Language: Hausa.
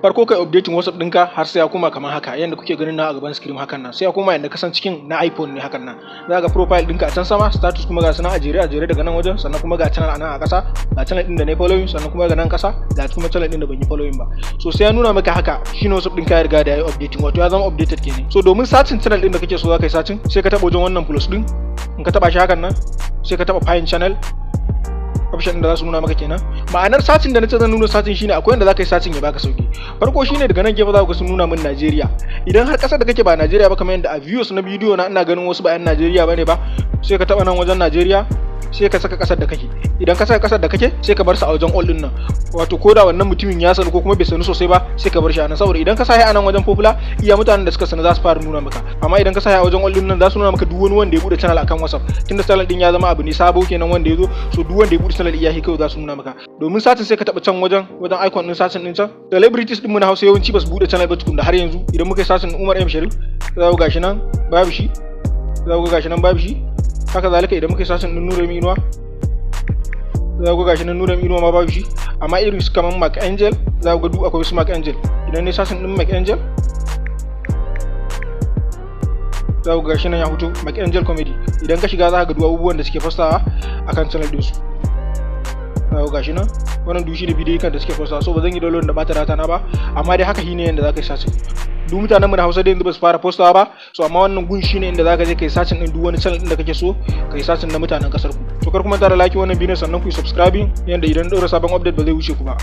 farko kai updating WhatsApp ɗinka har sai ya koma kamar haka yanda kuke ganin na a gaban screen hakan nan, sai ya koma yanda kasan cikin na iPhone ne hakan nan. Za ga profile ɗinka a can sama, status kuma ga sunan a jere daga nan wajen, sannan kuma ga channel a nan a ƙasa, ga channel ɗin da na following, sannan kuma ga nan ƙasa ga kuma channel ɗin da ban yi following ba. So sai ya nuna maka haka shine WhatsApp ɗinka ya riga da ya yi updating, wato ya zama updated kenan. So domin searching channel ɗin da kake so za ka yi searching, sai ka taɓa wajen wannan plus ɗin, in ka taɓa shi hakan nan sai ka taɓa find channel, option da za su nuna maka kenan. Ma'anar searching da nace zan nuna searching shine akwai yanda za ka yi searching ya baka sauki. Farko shine daga nan gefe za ku ga sun nuna min Najeriya. Idan har kasar da kake ba Najeriya ba, kamar yanda a views na bidiyo na ina ganin wasu ba 'yan Najeriya bane ba, sai ka taba nan wajen Najeriya, sai ka saka kasar da kake. Idan ka saka kasar da kake sai ka bar sa a wajen all din nan, wato koda wannan mutumin ya sanu ko kuma bai sanu sosai ba sai ka bar shi a nan, saboda idan ka sa a nan wajen popular iya mutanen da suka sanu za su fara nuna maka, amma idan ka sa a wajen all din nan za su nuna maka duk wani wanda ya bude channel akan WhatsApp, tunda channel din ya zama abu ne sabo kenan wanda ya zo, so duk wanda ya bude channel iya kawai za su nuna maka. Domin satin sai ka taba can wajen icon din satin din can. Celebrities din mu na Hausa yawanci ba su bude channel ba tukun da har yanzu. Idan muka yi satin Umar M Sharif za ku gashi nan babu shi, za ku gashi nan babu shi. Haka zalika idan muka yi satin din Nuremi Inuwa za ku gashi nan Nuremi Inuwa ma babu shi, amma irin su kaman Mark Angel za ku ga duk akwai su Mark Angel. Idan ne satin din Mark Angel za ku gashi nan ya fito Mark Angel Comedy. Idan ka shiga za ka ga duk abubuwan da suke fasawa akan channel din su. Za ku gashi nan wannan dushi da bidiyo kan da suke fasawa, so ba zan yi download da bata data na ba, amma dai haka shine yanda za ka yi searching. Duk mutanen mu na Hausa da yanzu ba su fara postawa ba, so amma wannan gun shine inda zaka je kai searching din duk wani channel din da kake so kai searching na mutanen kasar ku. To kar kuma tara like wannan bidiyon, sannan ku yi subscribing yanda idan daura sabon update ba zai wuce ku ba.